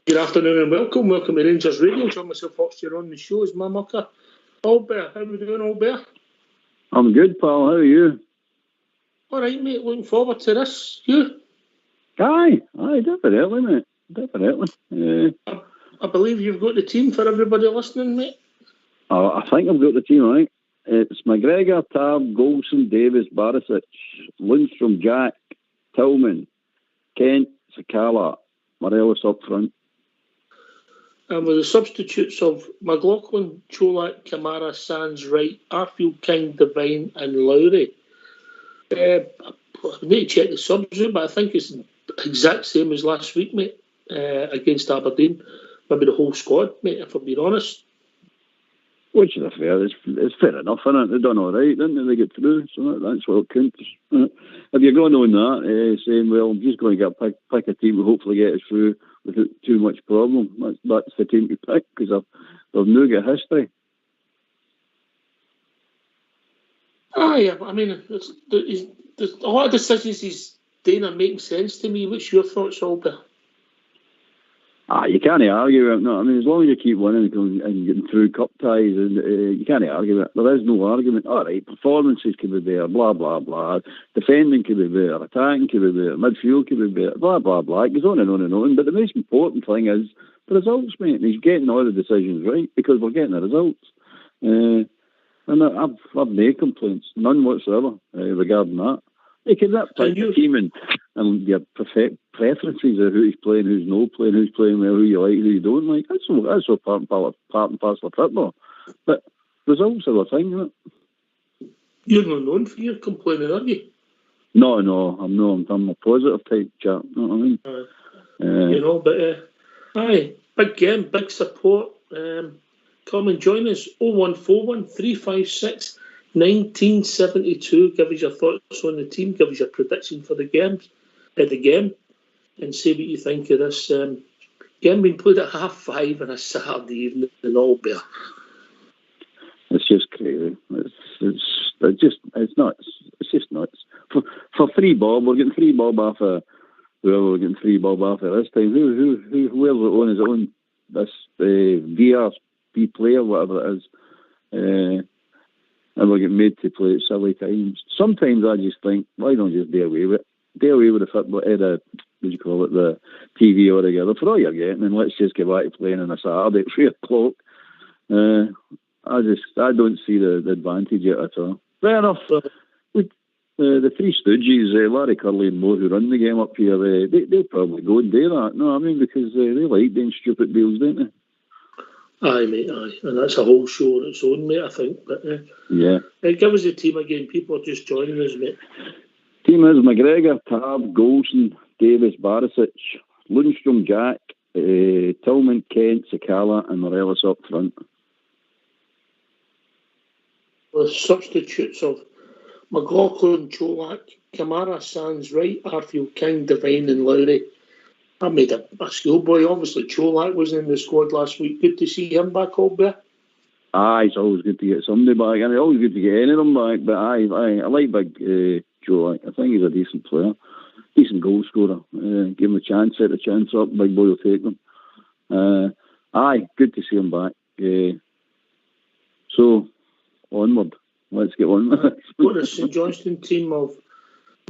Good afternoon and welcome. Welcome to Rangers Radio. John myself, Foxter on the show is my mucker. Albert, how are we doing, Albert? I'm good, pal. How are you? All right, mate. Looking forward to this. You? Aye, definitely, mate. Definitely. I believe you've got the team for everybody listening, mate. I think I've got the team right. It's McGregor, Tab, Golson, Davis, Barisic, Lundstrom, Jack, Tillman, Kent, Sakala, Morelos up front. And with the substitutes of McLaughlin, Cholak, Kamara, Sands, Wright, Arfield, King, Devine and Lowry. I need to check the subs, but I think it's the exact same as last week, mate, against Aberdeen. Maybe the whole squad, mate, if I'm being honest. Which is fair. It's fair enough, isn't it? They've done all right, didn't they? They get through, so that's what counts. If you're going on that, saying, well, I'm just going to pick a team who hopefully get us through without too much problem, that's the team to pick, because they've no got history. Yeah. I mean, there's a lot of decisions he's doing are making sense to me. What's your thoughts, Albert? You can't argue it. No, I mean, as long as you keep winning and getting through cup ties, and you can't argue it. There is no argument. All right, performances can be better, blah, blah, blah. Defending can be better, attacking can be better, midfield can be better, blah, blah, blah. It goes on and on and on. But the most important thing is the results, mate. And he's getting all the decisions right because we're getting the results. And I've no complaints, none whatsoever regarding that. You can pick your team and your preferences of who he's playing, who's not playing, who's playing well, who you like, who you don't like. That's all part and parcel of football. But results are the thing, isn't it? You're not known for your complaining, are you? No, I'm not. I'm a positive type chap. You know what I mean? Big game, big support. Come and join us. 0141 356 1972. Give us your thoughts on the team. Give us your prediction for the game, and say what you think of this game being played at 5:30 on a Saturday evening in Albert. It's just crazy. It's nuts. It's just nuts. For free bob, we're getting free bob off of whoever we're getting free bob off at this time. Whoever's it on his own this VRP player, whatever it is. And we're getting made to play at silly times. Sometimes I just think, why don't you just do away with it? Do away with the football, the TV altogether, for all you're getting, and let's just get back to playing on a Saturday at 3 o'clock. I don't see the advantage yet at all. Fair enough. The three stooges, Larry Curley and Moore, who run the game up here, they'll probably go and do that. No, I mean, because they like doing stupid deals, don't they? Aye, mate, aye. And that's a whole show on its own, mate, I think. But yeah. Give us the team again. People are just joining us, mate. Team is McGregor, Tab, Golson, Davis, Barisic, Lundstrom, Jack, Tillman, Kent, Sakala and Morelos up front. With substitutes of McLaughlin, Cholak, Kamara, Sands, Wright, Arfield, King, Devine and Lowry. I made a schoolboy. Obviously, Cholak wasn't in the squad last week. Good to see him back, Albert. It's always good to get somebody back, and it's always good to get any of them back. But I like big Cholak. I think he's a decent player, decent goal scorer. Give him a chance, set the chance up. Big boy will take them. Good to see him back. So onward. Let's get on with it. Got a St Johnston team of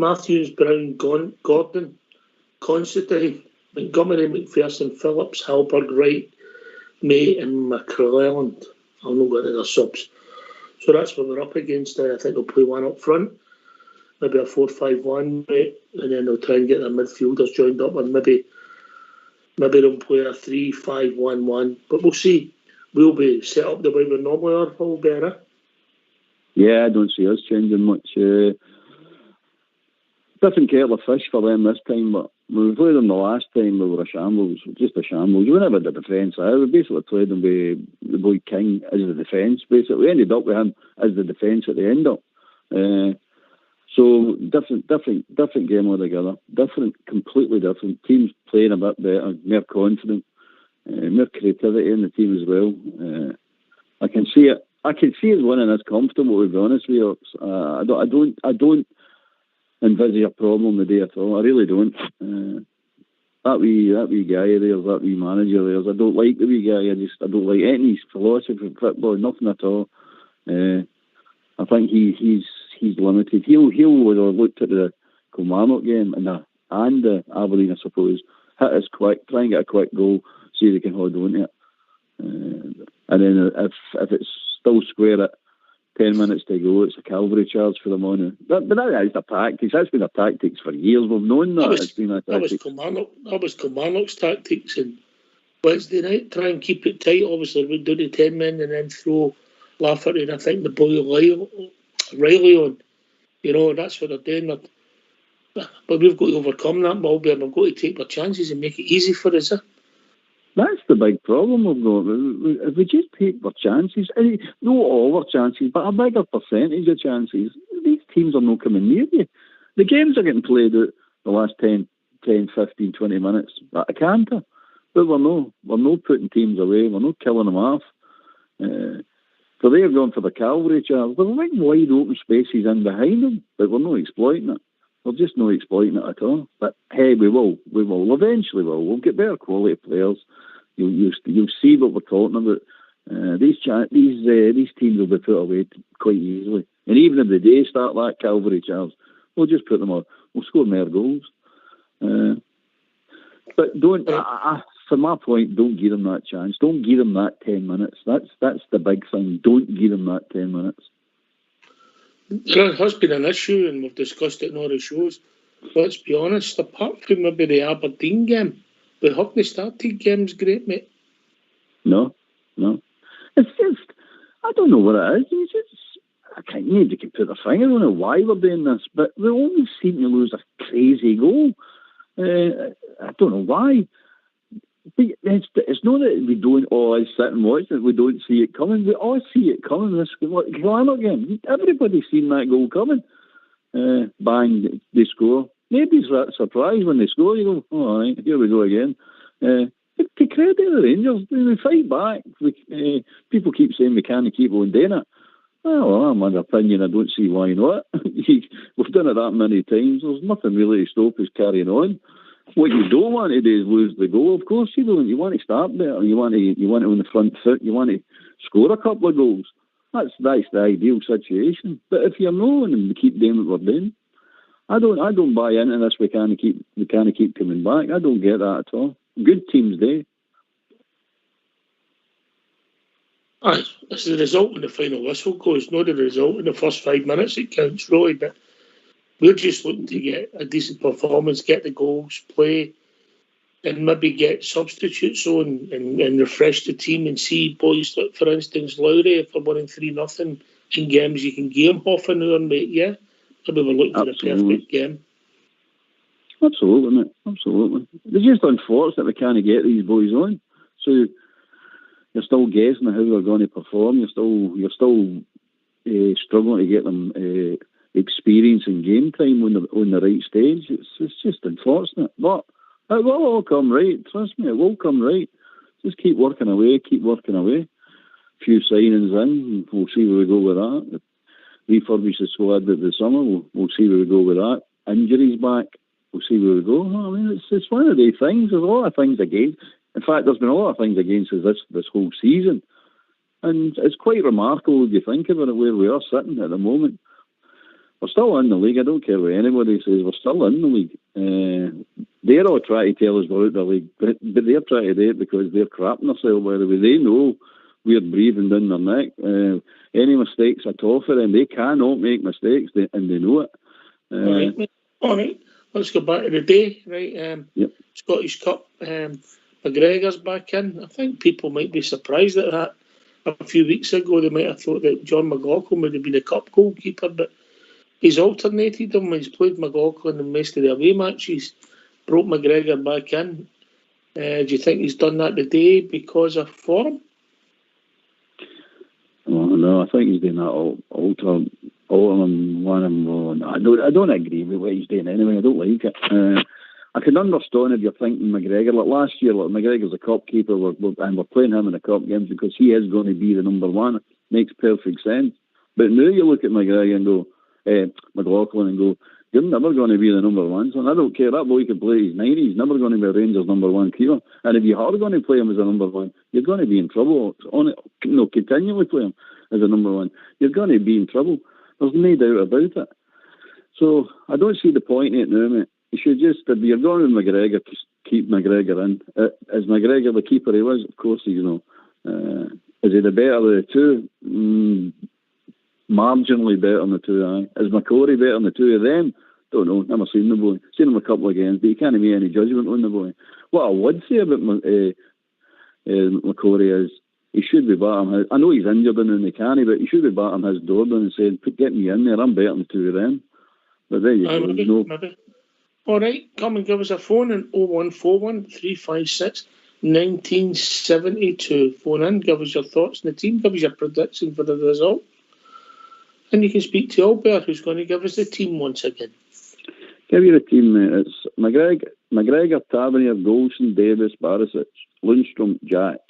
Matthews, Brown, Gordon, Considine, Montgomery, McPherson, Phillips, Halberg, Wright, May and McClelland. I'll not got other subs. So that's what we're up against. I think they'll play one up front, maybe a 4-5-1, and then they'll try and get their midfielders joined up, and maybe they'll play a 3-5-1-1. But we'll see. We'll be set up the way we normally are, Paul Berra. Yeah, I don't see us changing much. Different kettle of fish for them this time, but when we played them the last time, we were just a shambles. We never did the defence. We basically played them with the boy King as the defence, basically. We ended up with him as the defence at the end up. So different game altogether. Completely different. Teams playing a bit better, more confident, more creativity in the team as well. I can see it. I can see us winning as comfortable, to be honest with you. I don't envisage a problem today at all. I really don't. that wee guy there, that wee manager there. I don't like the wee guy. I don't like any philosophy of football, nothing at all. I think he's limited. He'll would have looked at the Kilmarnock game and the Aberdeen, I suppose, hit us quick, try and get a quick goal, see if they can hold on to it. And then if it's still square at 10 minutes to go, it's a cavalry charge for them on it. But that is the tactics. That's been the tactics for years. We've known that. That was Kilmarnock's tactics. And Wednesday night, try and keep it tight. Obviously, we do the 10 men and then throw Lafferty and I think the boy Riley on. That's what they're doing. But we've got to overcome that, Mulby, and we've got to take our chances and make it easy for us. That's the big problem we've got. If we just take our chances, not all our chances, but a bigger percentage of chances, these teams are not coming near you. The games are getting played out the last 10, 15, 20 minutes at a canter. But we're not putting teams away. We're not killing them off. So they're going for the cavalry charge. There's like wide open spaces in behind them, but we're not exploiting it. We're just not exploiting it at all. But hey, we will. Eventually we'll get better quality players. You'll see what we're talking about. These teams will be put away quite easily. And even if they do start that cavalry charge, we'll just put them on. We'll score more goals. But don't. From my point, don't give them that chance. Don't give them that 10 minutes. That's the big thing. Don't give them that 10 minutes. There has been an issue, and we've discussed it in all the shows. Let's be honest, apart from maybe the Aberdeen game, we haven't started games great, mate. No. It's just, I don't know what it is. It's just, I can't even put a finger on it why we're doing this, but we always seem to lose a crazy goal. I don't know why. But it's not that we don't always sit and watch it. We don't see it coming. We all see it coming. This Kilmarnock game, everybody's seen that goal coming. Bang, they score. Nobody's surprised when they score. You go, all right, here we go again. To credit the Rangers, we fight back. People keep saying we can't keep on doing it. Well, I'm of the opinion I don't see why not. We've done it that many times. There's nothing really to stop us carrying on. What you don't want to do is lose the goal. Of course you don't. You want to start better. You want to on the front foot. You want to score a couple of goals. That's the ideal situation. But if you're not and we keep doing what we're doing, I don't buy into this. We can't keep coming back. I don't get that at all. Good teams do. Aye, it's the result when the final whistle goes, not the result in the first 5 minutes. It counts really, but we're just looking to get a decent performance, get the goals, play, and maybe get substitutes on and refresh the team and see boys like, for instance, Lowry, if we're winning 3-0 in games, you can give him half an hour, mate, yeah? Maybe we're looking for the perfect game. Absolutely, mate. Absolutely. It's just unfortunate we can't get these boys on. So you're still guessing how they're going to perform. You're still struggling to get them experience and game time on the right stage. It's just unfortunate, but it will all come right. Trust me, it will come right. Just keep working away. A few signings in, we'll see where we go with that. Refurbish the squad at the summer. We'll see where we go with that. Injuries back, we'll see where we go. I mean, it's one of these things. There's a lot of things against. In fact, there's been a lot of things against us this whole season, and it's quite remarkable if you think about it where we are sitting at the moment. We're still in the league. I don't care what anybody says. We're still in the league. They're all trying to tell us we're out of the league, but they're trying to do it because they're crapping themselves, by the way. They know we're breathing down their neck. Any mistakes at all for them, they cannot make mistakes, and they know it. All right. Let's go back to the day, right? Yep. Scottish Cup. McGregor's back in. I think people might be surprised at that. A few weeks ago, they might have thought that John McLaughlin would have been a cup goalkeeper, but he's alternated them. He's played McLaughlin in most of the away matches, brought McGregor back in. Do you think he's done that today because of form? No, I think he's doing that altering one. I don't agree with what he's doing anyway. I don't like it. I can understand if you're thinking McGregor. Like last year, McGregor's a cup keeper, and we're playing him in the cup games because he is going to be the number one. It makes perfect sense. But now you look at McGregor and go, McLaughlin and go, you're never going to be the number one. So I don't care. That boy can play his 90s. He's never going to be a Rangers number one keeper. And if you are going to play him as a number one, you're going to be in trouble. Continually play him as a number one. You're going to be in trouble. There's no doubt about it. So I don't see the point in it now, mate. You should just, if you're going with McGregor, just keep McGregor in. Is McGregor the keeper he was? Of course he's not. Is he the better of the two? Marginally better than the two, aye. Is McCrory better than the two of them? Don't know. Never seen the boy. Seen him a couple of games, but you can't make any judgment on the boy. What I would say about McCrory is he should be batting his... I know he's injured and he can't, but he should be batting his door down and saying, get me in there, I'm better than the two of them. But there you go. Maybe. All right, come and give us a phone on 0141 356 1972. Phone in, give us your thoughts on the team, give us your prediction for the result. And you can speak to Albert, who's going to give us the team once again. Give you the team, mate. It's McGregor, Tavernier, Goulson, Davis, Barisic, Lundstrom, Jack,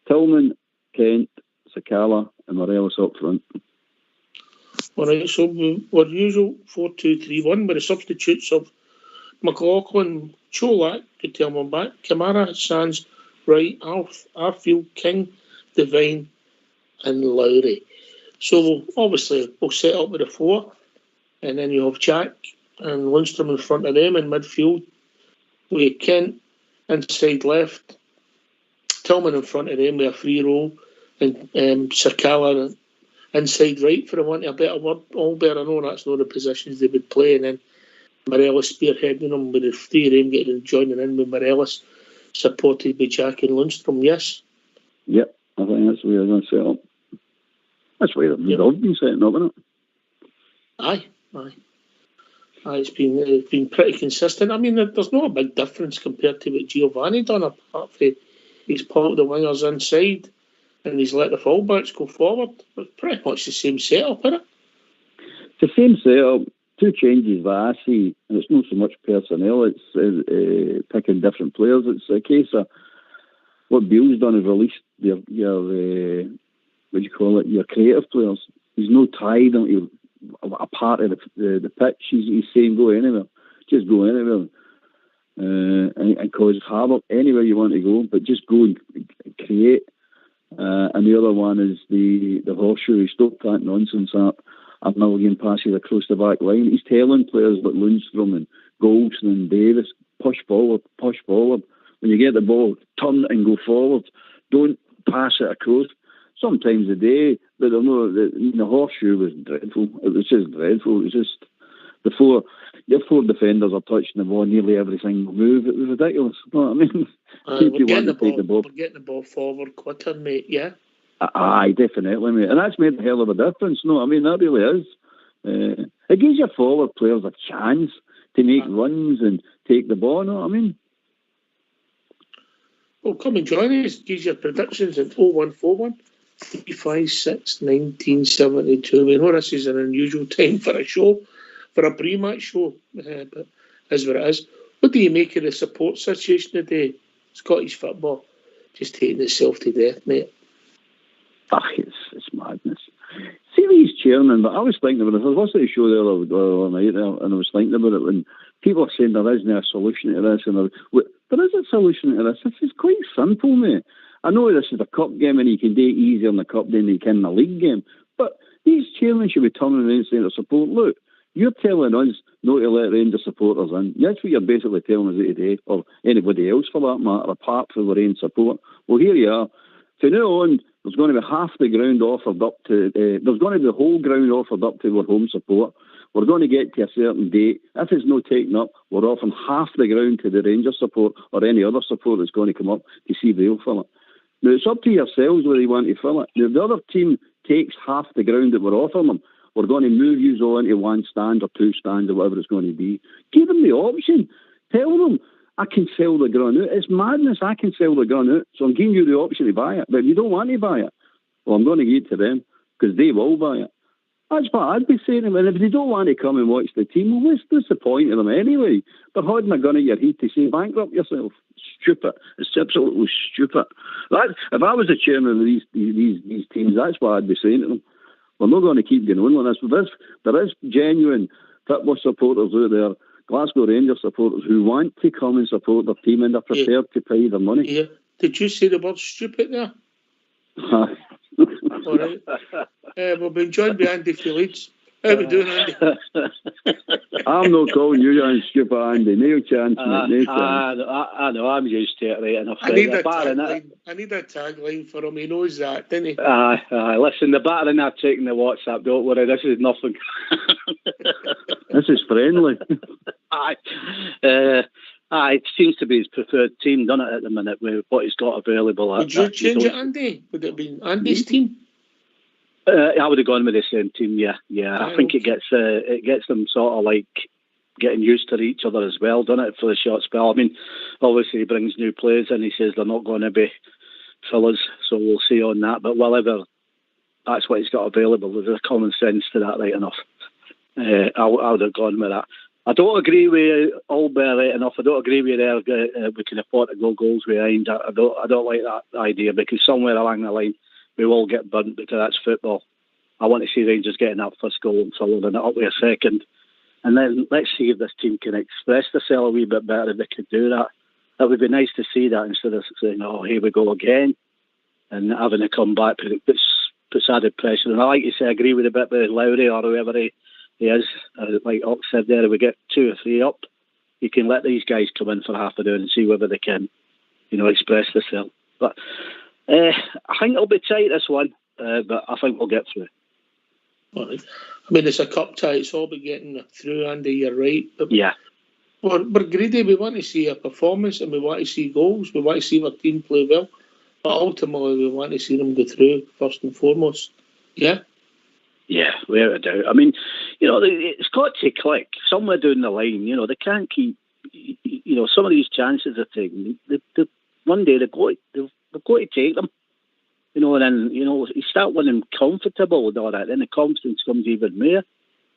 Tillman, Kent, Sakala, and Morelos up front. All right, so we're usual 4-2-3-1 with the substitutes of McLaughlin, Cholak, could tell him back, Kamara, Sands, Wright, Arfield, King, Devine, and Lowry. So we'll set up with a four, and then you have Jack and Lundstrom in front of them in midfield, with Kent inside left, Tillman in front of them with a free roll, and Sakala inside right, for want of a better word. Albert, I know that's not the positions they would play, and then Morelos spearheading them with the three of them getting joining in with Morelos, supported by Jack and Lundstrom, yes? Yep, I think that's the way they're going to set up. That's why they've been setting up, isn't it? Aye. It's been pretty consistent. I mean, there's not a big difference compared to what Giovanni done, apart from he's pulled the wingers inside and he's let the fullbacks go forward. It's pretty much the same setup, isn't it? It's the same setup. Two changes that I see, and it's not so much personnel, it's picking different players. It's a case of what Bill's done is released your what do you call it, your creative players. He's no tied into a part of the pitch. He's saying go anywhere. Just go anywhere. And cause havoc anywhere you want to go, but just go and create. And the other one is the horseshoe. He stopped that nonsense up. I've now again passes across the back line. He's telling players like Lundstrom and Goulson and Davis, push forward. When you get the ball, turn and go forward. Don't pass it across. Sometimes a day, but the horseshoe was dreadful. It was just dreadful. It was just your four defenders are touching the ball nearly every single move. It was ridiculous. You know what I mean? We're getting the ball forward quicker, mate, yeah? Aye, definitely, mate. And that's made a hell of a difference. No, I mean, that really is. It gives your forward players a chance to make runs and take the ball, you know what I mean? Well, come and join us. Give your predictions at 0141 356 1972. We know this is an unusual time for a show, for a pre-match show, but is what it is. What do you make of the support situation today? Scottish football just taking itself to death, mate. It's madness. See these chairmen, but I was thinking about it. I was listening to the show the other night there, and I was thinking about it when people are saying there isn't a solution to this, and there is a solution to this. This is quite simple, mate. I know this is a cup game and you can do it easier in the cup than you can in the league game, but these chairmen should be turning around and saying to support, look, you're telling us not to let Rangers supporters in. That's what you're basically telling us today, or anybody else for that matter, apart from the Rangers support. Well, here you are. From now on, there's going to be half the ground offered up to, there's going to be the whole ground offered up to our home support. We're going to get to a certain date. If it's not taken up, we're offering half the ground to the Rangers support or any other support that's going to come up to see if they'll fill it. Now, it's up to yourselves whether you want to fill it. Now, if the other team takes half the ground that we're offering them, we're going to move you all into one stand or two stands or whatever it's going to be. Give them the option. Tell them, I can sell the ground out. It's madness. I can sell the ground out. So I'm giving you the option to buy it. But if you don't want to buy it, well, I'm going to give it to them because they will buy it. That's what I'd be saying to them. And if they don't want to come and watch the team, well, what's the point of them anyway? They're holding a gun at your head to say, bankrupt yourself. Stupid. It's absolutely stupid. If I was the chairman of these teams, that's what I'd be saying to them. We're not going to keep going on like this. There is genuine football supporters out there, Glasgow Rangers supporters who want to come and support their team and they're prepared to pay their money. Yeah. Did you say the word stupid there? All right. We've been joined by Andy Felix. How we doing, Andy? I'm not calling you stupid, Andy. No chance, mate. I know, I'm used to it right enough. I need a tagline for him. He knows that, doesn't he? Listen, the battering I've taken the WhatsApp, don't worry, this is nothing. This is friendly. It seems to be his preferred team, doesn't it, at the minute, with what he's got available. Would you change it, Andy? Would it have been Andy's team? I would have gone with the same team, yeah. I think it gets them sort of like getting used to each other as well, doesn't it, for the short spell. I mean, obviously he brings new players in, he says they're not going to be fillers, so we'll see on that. But whatever, that's what he's got available. There's a common sense to that, right enough. I would have gone with that. I don't agree with Albert right enough. I don't agree with there. We can afford to go goals behind. I don't like that idea, because somewhere along the line we will get burnt, because that's football. I want to see Rangers getting that first goal and following it up with a second. And then let's see if this team can express themselves a wee bit better if they could do that. That would be nice to see that, instead of saying, oh, here we go again, and having to come back. It puts added pressure. And I like you say, I agree with a bit with Lowry or whoever he is. Like Ox said there, if we get 2 or 3 up, you can let these guys come in for half an hour and see whether they can, express themselves. But I think it'll be tight, this one, but I think we'll get through. All right. I mean, it's a cup tie. It's all about getting through, Andy. You're right. But yeah. We're greedy. We want to see a performance and we want to see goals. We want to see our team play well. But ultimately, we want to see them go through, first and foremost. Yeah? Yeah, without a doubt. I mean, it's got to click somewhere down the line. They can't keep, some of these chances they're taking. One day they've got to take them. And then, you start winning comfortable with all that, then the confidence comes even more.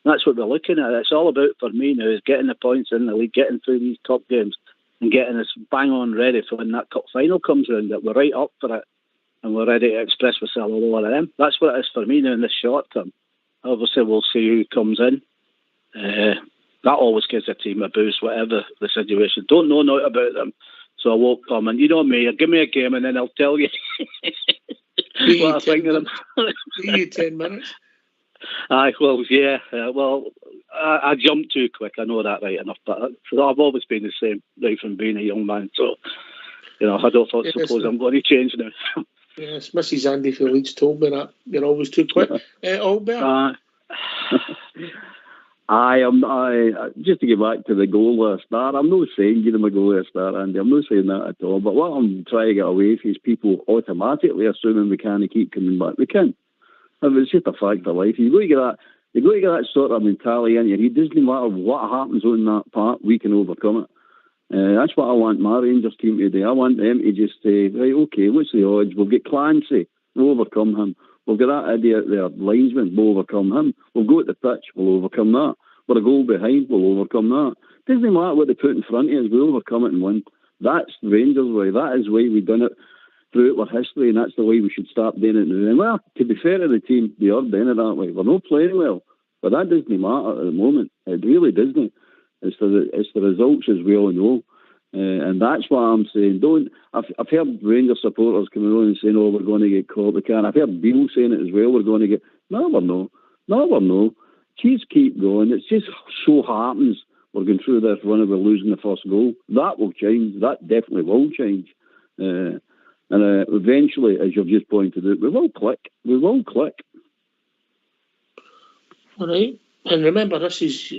That's what we're looking at. It's all about, for me now, is getting the points in the league, getting through these cup games, and getting us bang on ready for when that cup final comes around, that we're right up for it, and we're ready to express ourselves all over them. That's what it is for me now in the short term. Obviously, we'll see who comes in. That always gives a team a boost, whatever the situation. Don't know naught about them, so I won't comment. You know me, give me a game and then I'll tell you. What I think of them. 10 minutes. I jumped too quick. I know that right enough, but I've always been the same right from being a young man. So, I don't suppose I'm going to change now. Yes, Mrs. Andy Felix told me that you're always too quick. Albert. Just to get back to the goal of a start, I'm not saying give them a goal of a start, Andy. I'm not saying that at all. But what I'm trying to get away from is people automatically assuming we can't keep coming back. We can. I mean, it's just a fact of life. You've got to get that sort of mentality in your head. It doesn't matter what happens on that part, we can overcome it. That's what I want my Rangers team to do. I want them to just say, right, okay, what's the odds? We'll get Clancy, we'll overcome him. We'll get that idiot there, linesman, we'll overcome him. We'll go at the pitch, we'll overcome that. We're a goal behind, we'll overcome that. It doesn't matter what they put in front of us, we'll overcome it and win. That's the Rangers way. That is the way we've done it throughout our history, and that's the way we should start doing it now. And well, to be fair to the team, they are doing it that way. We're not playing well, but that doesn't matter at the moment. It really doesn't. It's the results, as we all know. And that's what I'm saying. I've heard Rangers supporters coming on and saying, oh, we're going to get caught. We can. I've heard Beale saying it as well. We're going to get... Never know. Just keep going. It just so happens we're going through this run of losing the first goal. That will change. That definitely will change. And eventually, as you've just pointed out, we will click. All right. And remember, this is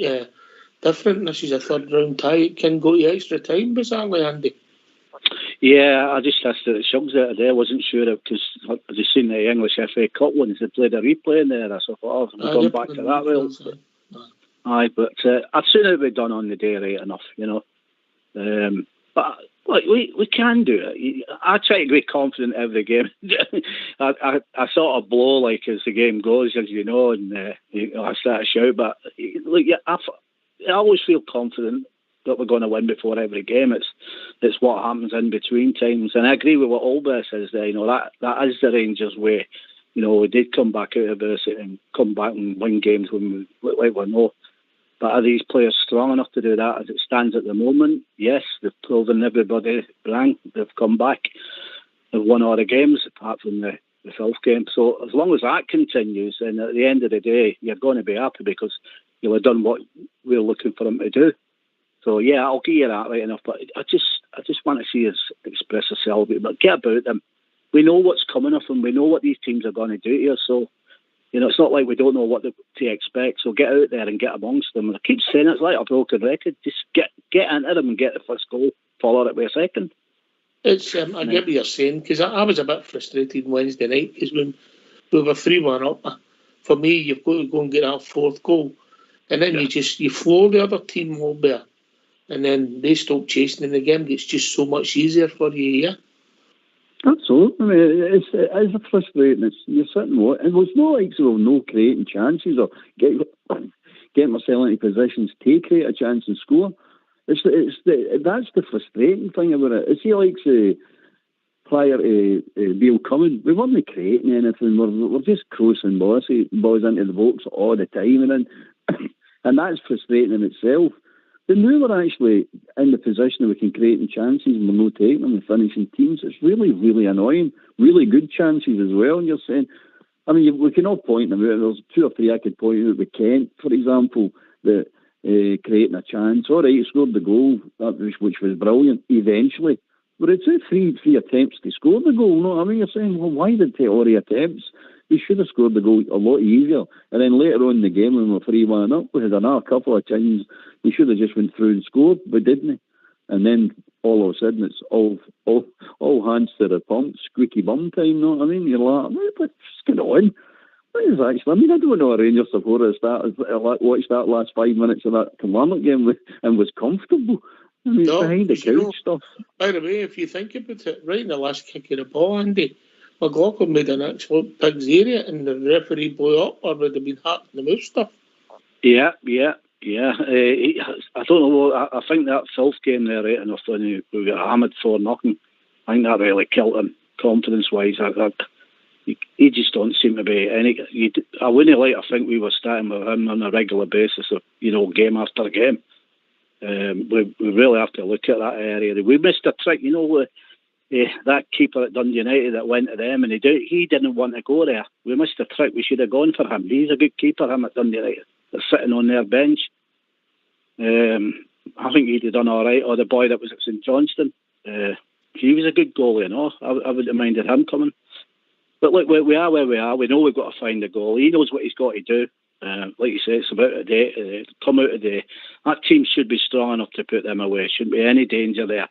different. This is a third round tie. It can go to extra time, bizarrely, Andy. Yeah, I just asked the Shugs out of there. I wasn't sure because I've just seen the English FA Cup ones. They played a replay in there. So I thought, I'm going back to that. But I'd sooner it be done on the day right enough, But look, we can do it. I try to be confident every game. I sort of blow like as the game goes, as you know, and I start to shout. But look, I always feel confident that we're going to win before every game. It's what happens in between times, and I agree with what Olber says there. That is the Rangers way. We did come back out of adversity and come back and win games when we know But are these players strong enough to do that as it stands at the moment? Yes, they've proven everybody rank. They've come back. They've won all the games apart from the Filth game. So as long as that continues, then at the end of the day, you're going to be happy because you'll have done what we're looking for them to do. So yeah, I'll give you that right enough. But I just want to see us express ourselves, but get about them. We know what's coming of them. We know what these teams are going to do here. So, you know, it's not like we don't know what to expect. So get out there and get amongst them. I keep saying it's like a broken record. Just get into them and get the first goal, follow it with a second. It's I get what you're saying, because I was a bit frustrated Wednesday night because when we were 3-1 up, for me, you've got to go and get that fourth goal, and then you floor the other team a little bit, and then they stop chasing in the game. It's just so much easier for you, yeah. Absolutely. I mean, it's a frustrating. You're sitting what, and it's not like so no creating chances or getting myself into positions to create a chance and score. That's the frustrating thing about it. It's like prior to Beale coming, we weren't creating anything. We're just crossing boys into the box all the time, and that's frustrating in itself. But now we're actually in the position that we can create chances and we're not taking them and finishing teams. It's really, really annoying. Really good chances as well. And you're saying, I mean, we can all point them out. There's 2 or 3 I could point out with Kent, for example, that creating a chance. All right, he scored the goal, which was brilliant, eventually. But it took three attempts to score the goal. No, I mean, you're saying, well, why did it take all the attempts? We should have scored the goal a lot easier. And then later on in the game, when we were 3-1 up, we had another couple of chances. We should have just went through and scored, but didn't. And then all of a sudden, it's all hands to the pump, squeaky bum time. You know what I mean? You're like, what's going on? What is actually? I mean, I don't know a Rangers supporter watched that last 5 minutes of that Kilmarnock game and was comfortable. I mean, behind the couch stuff. By the way, if you think about it, right in the last kick of the ball, Andy, McLaughlin made an absolute pig's area and the referee blew up, or would have been hard in the move stuff. Yeah. I don't know. I think that Filth game there, right enough, when we got hammered for knocking, I think that really killed him confidence-wise. He just don't seem to be any. I wouldn't like to think we were starting with him on a regular basis, of game after game. We really have to look at that area. We missed a trick, that keeper at Dundee United that went to them, and he didn't want to go there. We missed a trick. We should have gone for him. He's a good keeper, him at Dundee United. They're sitting on their bench. I think he'd have done all right. Or the boy that was at St Johnston. He was a good goalie, I wouldn't have minded him coming. But look, we are where we are. We know we've got to find a goal. He knows what he's got to do. Like you say, it's about a day. Come out a day. That team should be strong enough to put them away. Shouldn't be any danger there.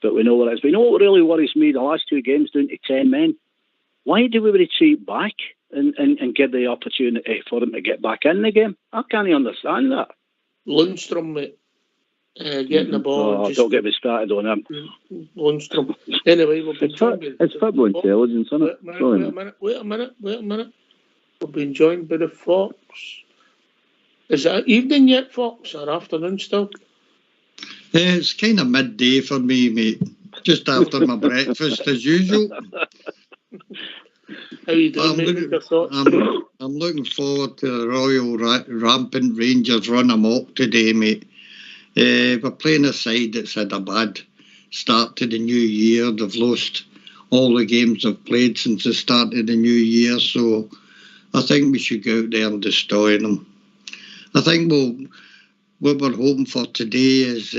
But we know what it is. But you know what really worries me? The last 2 games down to 10 men. Why do we retreat back and give the opportunity for them to get back in the game? I can't understand that. Lundstrom, mate. Getting the ball. Don't get me started on him. Lundstrom. Anyway, we'll be joined. It's football intelligence, isn't it? Wait a minute. We've been joined by the Fox. Is it evening yet, Fox, or afternoon still? It's kind of midday for me, mate. Just after my breakfast, as usual. How you doing, I'm looking forward to the Royal Rampant Rangers run amok today, mate. We're playing a side that's had a bad start to the new year. They've lost all the games they've played since the start of the new year, so I think we should go out there and destroy them. I think what we're hoping for today is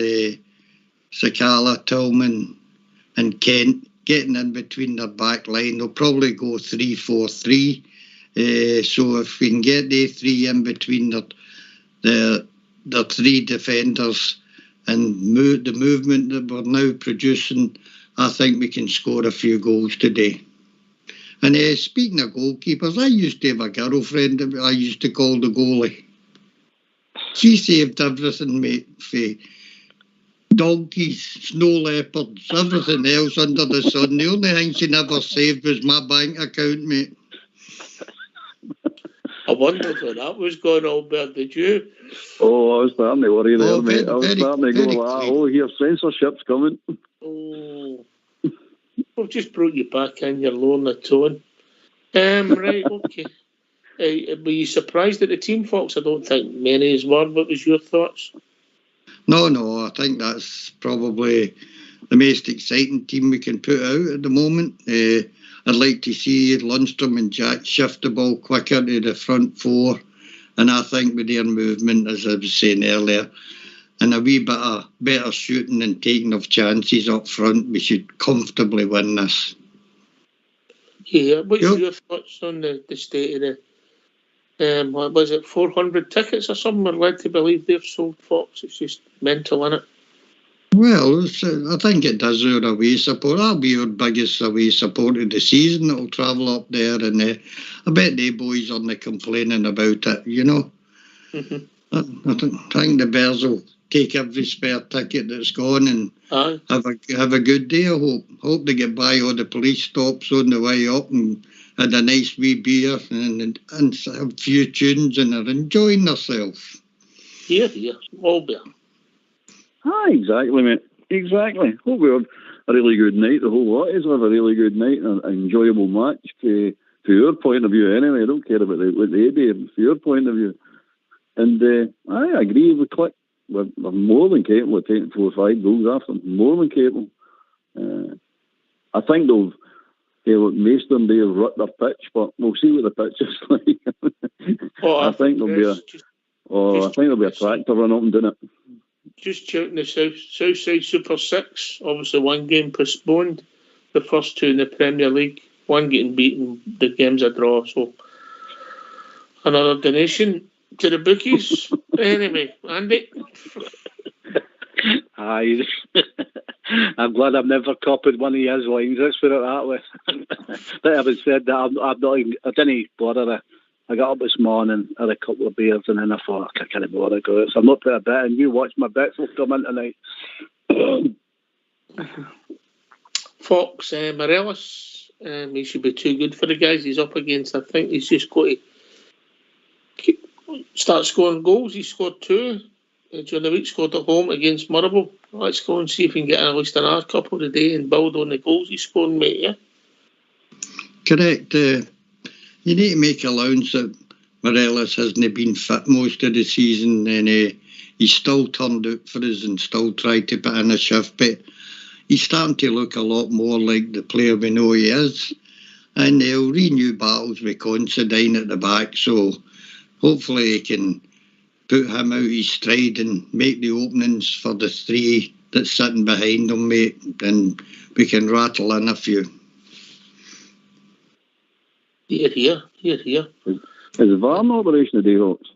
Sakala, Tillman and Kent getting in between their back line. They'll probably go 3-4-3. So if we can get the 3 in between the 3 defenders and the movement that we're now producing, I think we can score a few goals today. And speaking of goalkeepers, I used to have a girlfriend that I used to call the goalie. She saved everything, mate, for donkeys, snow leopards, everything else under the sun. The only thing she never saved was my bank account, mate. I wondered where that was going, Albert, did you? Oh, I was starting to worry there, mate. I was starting to go like, here, censorship's coming. Oh, we've just brought you back in, you're lowering the tone. Right, okay. Were you surprised at the team, Fox? I don't think many as were. What was your thoughts? No, I think that's probably the most exciting team we can put out at the moment. I'd like to see Lundstrom and Jack shift the ball quicker to the front four, and I think with their movement, as I was saying earlier, and a wee bit of better shooting and taking of chances up front, we should comfortably win this. Yeah, what's your thoughts on the state of the what was it, 400 tickets or something? We're led to believe they've sold, Fox. It's just mental, innit? Well, I think it does our away support. That'll be our biggest away support of the season. It'll travel up there, and I bet they boys aren't complaining about it, you know. Mm-hmm. I think the Bears will take every spare ticket that's gone and have a good day. I hope they get by all the police stops on the way up and had a nice wee beer and a few tunes and are enjoying themselves. Yeah, all beer. Ah, exactly, mate. Exactly. Hope we have a really good night. The whole lot is have a really good night and an enjoyable match to your point of view anyway. I don't care about what they do, from your point of view. And I agree with Click. We're more than capable of taking 4 or 5 goals after them. More than capable. I think most of them they have rut their pitch, but we'll see what the pitch is like. I think there'll be a tractor run up and doing it. Just checking the Southside Super 6. Obviously, one game postponed. The first 2 in the Premier League. One getting beaten. The game's a draw. So another donation to the bookies. Anyway, Andy. Aye. I'm glad I've never copied one of his lines. Let's put it that way. That having said that, I didn't bother. I got up this morning, had a couple of beers, and then I thought, I can't bother go. So I'm not put a bet, and you watch my bets will come in tonight. Fox, Morelos, he should be too good for the guys he's up against. I think he's just got to start scoring goals. He scored 2 during the week, scored at home against Motherwell. Let's go and see if we can get at least another couple today and build on the goals he's scored, mate, yeah? Correct. You need to make allowance that Morelos hasn't been fit most of the season, and he's still turned out for us and still tried to put in a shift, but he's starting to look a lot more like the player we know he is, and he'll renew battles with Considine at the back, so hopefully he can put him out his stride and make the openings for the 3 that's sitting behind him, mate, and we can rattle in a few. Here. Is the VAR an operation today, Fox?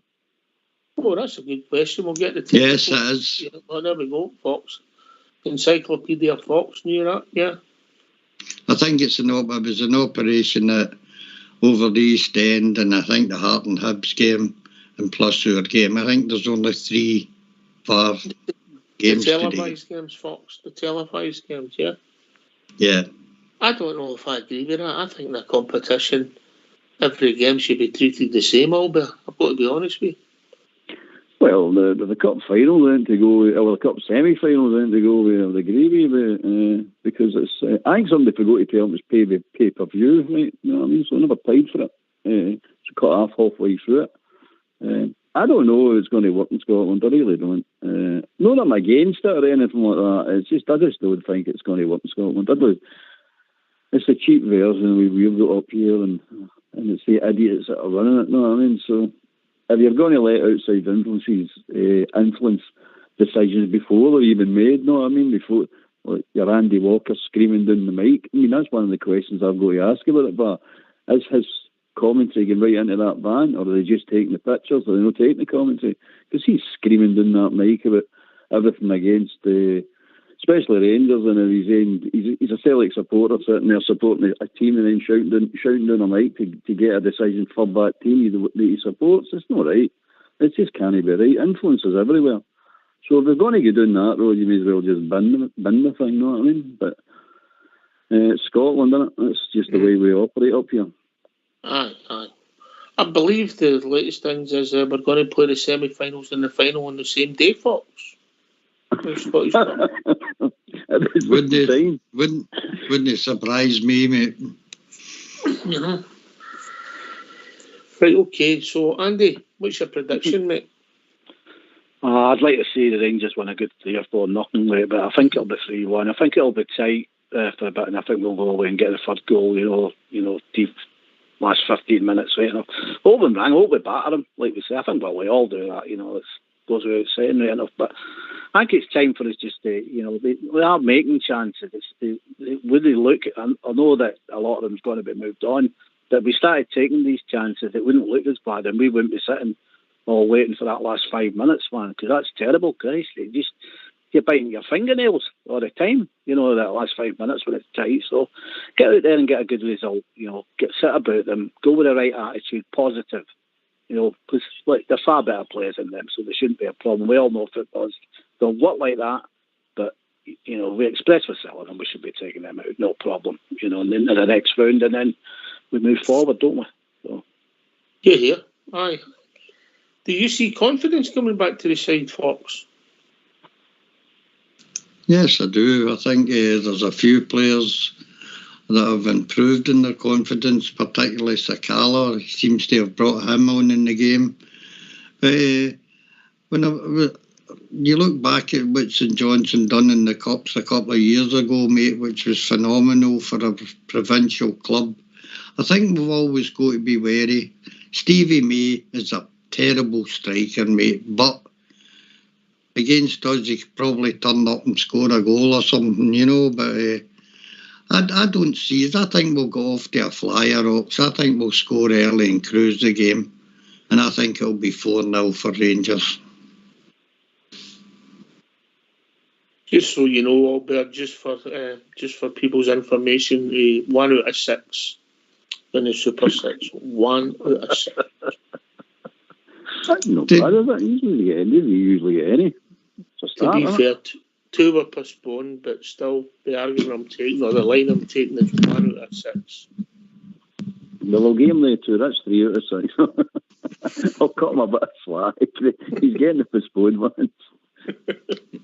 Oh, that's a good question. We'll get the technical. Yes, it is. Yeah, well, there we go, Fox. Encyclopedia Fox knew that, yeah. I think it was an operation over the East End, and I think the Heart and Hibs game and plus our game. I think there's only 3 VAR games today. The televised games, Fox. The televised games, yeah. Yeah. I don't know if I agree with that. I think the competition, every game should be treated the same, Albert. I've got to be honest with you. Well, the cup final then to go, or the cup semi-final then to go with the gravy, because it's. I think somebody forgot to tell them it's pay-per-view, right? You know what I mean? So I never paid for it. It's cut off halfway through it. I don't know if it's going to work in Scotland. I really don't. Not that I'm against it or anything like that. It's just I just don't think it's going to work in Scotland. It's a cheap version we've got up here, and it's the idiots that are running it. You know what I mean? So if you're going to let outside influences influence decisions before they're even made, you know what I mean? Before, like your Andy Walker screaming down the mic. I mean, that's one of the questions I've got to ask about it. But is his commentary going right into that van, or are they just taking the pictures? Are they not taking the commentary? Because he's screaming down that mic about everything against especially Rangers, and he's a Celtic supporter sitting there supporting a team and then shouting down a mic to get a decision for that team that he supports. It's not right. It just can't be right. Influences everywhere. So if they're going to go down that road, you may as well just bin the thing, you know what I mean? But it's Scotland, isn't it? That's just the way we operate up here. Aye. I believe the latest things is we're going to play the semi-finals and the final on the same day, Fox. Wouldn't it surprise me, mate? You know. Right, okay. So, Andy, what's your prediction, mate? I'd like to see the Rangers win a good 3 or 4 nothing late, but I think it'll be 3-1. I think it'll be tight for a bit, and I think we'll go away and get the third goal. Deep last 15 minutes. Right enough. Hope we batter them, like we say. I think we all do that. It goes without saying, right enough. But I think it's time for us just to, we are making chances. When they look, I know that a lot of them's going to be moved on, but if we started taking these chances, it wouldn't look as bad, and we wouldn't be sitting all waiting for that last 5 minutes, man, because that's terrible, Christ. You're biting your fingernails all the time, that last 5 minutes when it's tight. So get out there and get a good result, sit about them, go with the right attitude, positive, because they're far better players than them, so there shouldn't be a problem. We all know footballers don't work like that, but, we express we're selling them, we should be taking them out, no problem, and into the next round, and then we move forward, don't we? So. Yeah. Aye. Do you see confidence coming back to the side, Fox? Yes, I do. I think there's a few players that have improved in their confidence, particularly Sakala. He seems to have brought him on in the game. But when you look back at what St Johnston done in the Cups a couple of years ago, mate, which was phenomenal for a provincial club, I think we've always got to be wary. Stevie May is a terrible striker, mate, but against us he could probably turn up and score a goal or something, but I don't see it. I think we'll go off to a flyer, Ox. I think we'll score early and cruise the game, and I think it'll be 4-0 for Rangers. Just so you know, Albert, just for people's information, 1 out of 6 in the Super 6. 1 out of 6. That's not bad, is it? You usually get any. To be fair, 2 were postponed, but still, the argument I'm taking, or the line I'm taking, is 1 out of 6. Well, we'll give him the 2. That's 3 out of 6. I'll cut him a bit of slack. He's getting the postponed ones.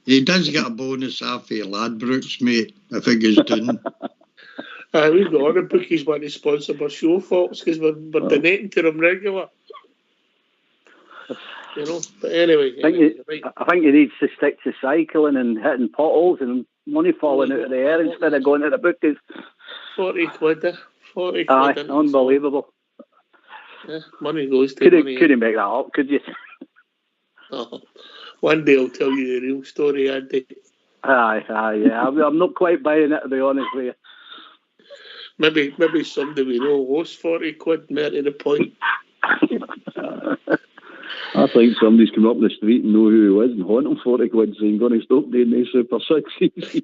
He does get a bonus after Ladbrokes, mate, if it goes down. We've got other bookies want to sponsor our show, Fox, because we're donating to them regular. But anyway, I think he needs to stick to cycling and hitting potholes and money falling out of the air instead of going to the bookies. 40 quid. 40 quid. Aye, unbelievable. Yeah, money goes to money. Couldn't make that up, could you? Oh, one day I'll tell you the real story, Andy. Aye, yeah. I'm not quite buying it, to be honest with you. Maybe somebody we know lost 40 quid, more to the point. I think somebody's come up the street and know who he was and haunt him 40 quid saying, going to stop doing these Super 6s.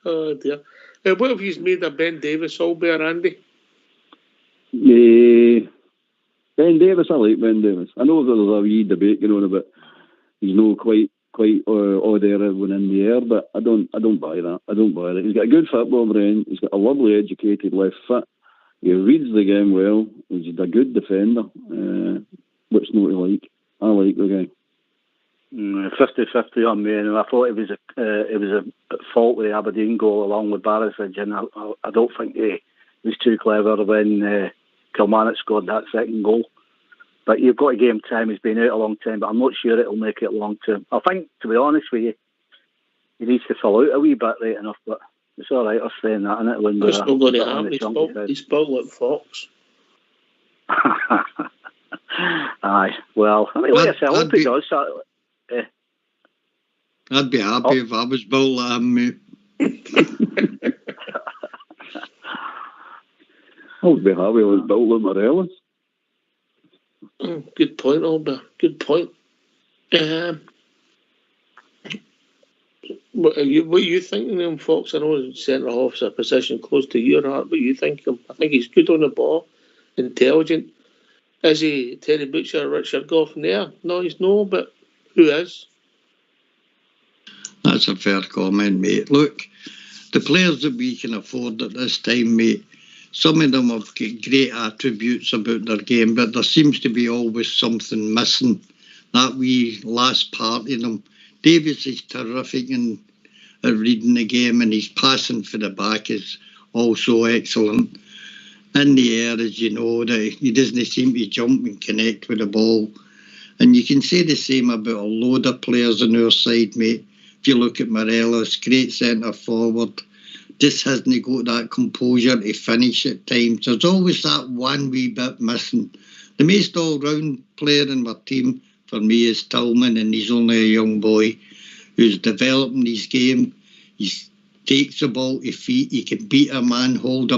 Oh dear. What have you made of Ben Davis, Albert, Andy? Ben Davis, I like Ben Davis. I know there's a wee debate going on about he's not quite all there, everyone in the air, but I don't buy that. He's got a good football brain. He's got a lovely educated left foot. He reads the game well. He's a good defender. What's not to like? I like the guy. 50-50 on me, and I thought it was a fault with the Aberdeen goal along with Barisic, and I don't think he was too clever when Kilmarnock scored that second goal. But you've got to give him time. He's been out a long time, but I'm not sure it'll make it long term. I think, to be honest with you, he needs to fill out a wee bit right enough, but it's all right us saying that, isn't it? When it's not going to happen. He's built like Fox. Aye, well, I mean, like I said, I hope he does. I'd be happy if I was built like him, mate. I would be happy if I was built like Morelos. Good point, Albert. Good point. What are you thinking of him, Fox? I know centre half's a position close to your heart, but you think him? I think he's good on the ball, intelligent. Is he Terry Butcher or Richard Goff there? No, he's no, but who is? That's a fair comment, mate. Look, the players that we can afford at this time, mate, some of them have got great attributes about their game, but there seems to be always something missing. That wee last part in them. Davis is terrific at reading the game, and his passing for the back is also excellent. In the air, as you know, that he doesn't seem to jump and connect with the ball. And you can say the same about a load of players on our side, mate. If you look at Morelos, great centre forward, just hasn't got that composure to finish at times. There's always that one wee bit missing. The most all-round player in my team for me is Tillman, and he's only a young boy who's developing his game. He takes the ball to feet, he can beat a man, hold a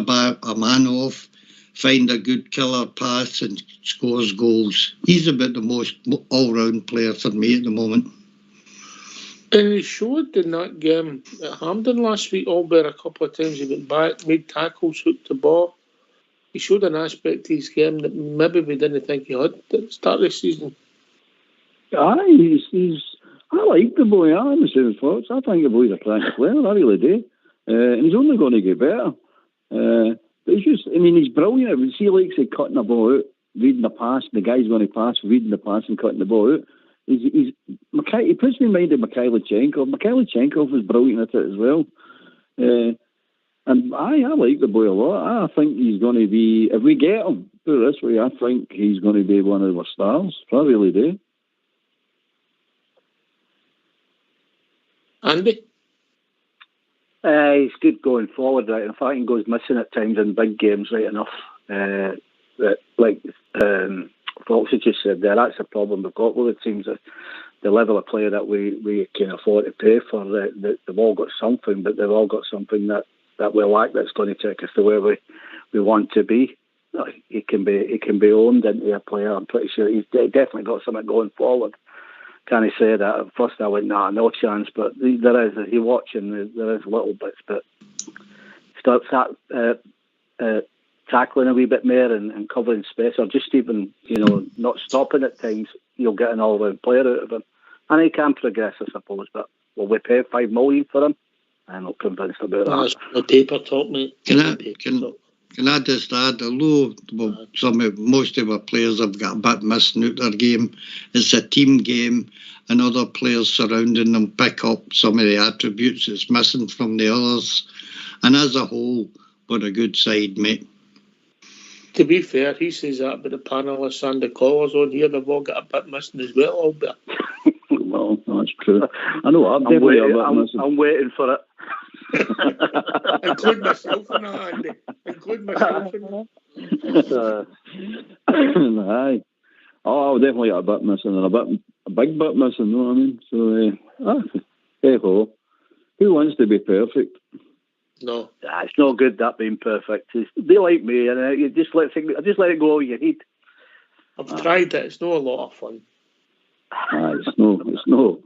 man off, find a good killer pass and scores goals. He's about the most all-round player for me at the moment. And he showed in that game at Hampden last week, albeit a couple of times he went back, made tackles, hooked the ball. He showed an aspect to his game that maybe we didn't think he had at the start of the season. Aye, I like the boy. I'm the same as Fox. I think the boy's a cracking player. I really do. And he's only going to get better. But it's just, I mean, he's brilliant. We see like say cutting the ball out, reading the pass. The guy's going to pass, reading the pass, and cutting the ball out. He puts me in mind of Mikhailovchenkov. Mikhailovchenkov was brilliant at it as well. And I like the boy a lot. I think he's going to be, if we get him, put it this way, I think he's going to be one of our stars. I really do. Andy? He's good going forward, right? In fact, he goes missing at times in big games, right enough. Like Fox had just said there, that's the problem we've got with the teams. The level of player that we can afford to pay for, they've all got something, but they've all got something that we lack that's going to take us to where we want to be. He can be owned into a player. I'm pretty sure he's definitely got something going forward. Can I say that? At first I went, nah, no chance, but there is, if you're watching, there is little bits, but starts tackling a wee bit more and covering space, or just even, not stopping at times, you'll get an all-round player out of him. And he can progress, I suppose, but will we pay $5 million for him? I'm not convinced about that. That's the paper talk, mate. Can I just add, although most of our players have got a bit missing out their game, it's a team game and other players surrounding them pick up some of the attributes that's missing from the others. And as a whole, we're a good side, mate. To be fair, he says that about the panellists and the callers on here, they've all got a bit missing as well, Albert. Well, that's true. I know, I'm definitely a bit missing. I'm waiting for it. Include myself in that, Andy. Include myself in that. Aye. Oh, I'll definitely get a bit missing, and a big bit missing, you know what I mean? So, hey ho. Who wants to be perfect? No. It's not good that being perfect. They like me, and you just let it go all you need. I've tried it. It's not a lot of fun. It's no.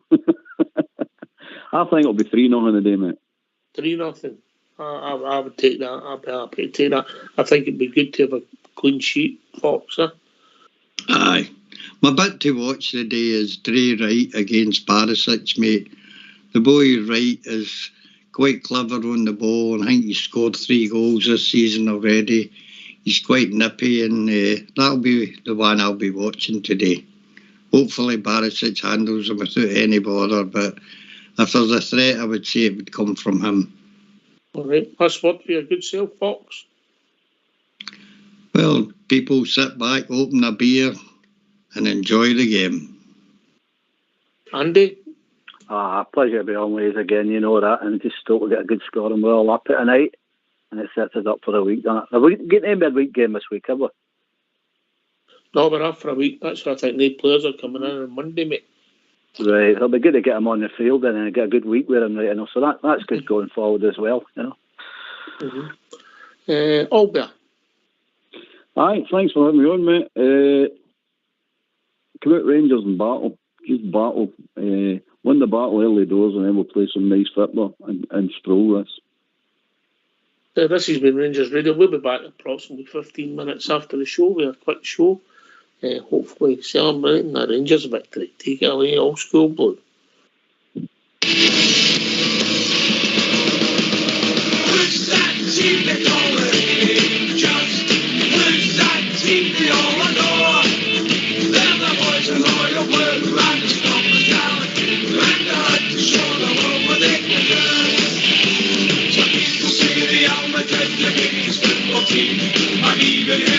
I think it'll be 3-0 today, mate. 3-0. I would take that. I'd be happy to take that. I think it'd be good to have a clean sheet, Fox. Aye. My bit to watch today is Dre Wright against Barisic, mate. The boy Wright is quite clever on the ball, and I think he's scored 3 goals this season already. He's quite nippy, and that'll be the one I'll be watching today. Hopefully Barisic handles him without any bother, but if there's a threat, I would say it would come from him. All right. Last word for your good self, Fox. Well, people sit back, open a beer, and enjoy the game. Andy? Pleasure to be on with us again, you know that, and just hope we get a good score and we're all up at tonight, and it sets us up for a week, doesn't it? Are we getting a midweek game this week, have we? No, we're off for a week. That's why I think the players are coming in on Monday, mate. Right, it'll be good to get them on the field and get a good week with them, right? So that's good going forward as well, you know. Mm-hmm. Albert. Aye, thanks for having me on, mate. Come out Rangers and battle. Just battle. Win the battle early doors, and then we'll play some nice football and stroll this. This has been Rangers Radio. We'll be back approximately 15 minutes after the show with a quick show. Hopefully celebrating the Rangers victory. Take it away, old school blue. Who's that team they call it? Just who's that team they all adore? They're the boys of loyal blue and the stompers down and the hunt to show the world what they can do. So people see the helmet and believe in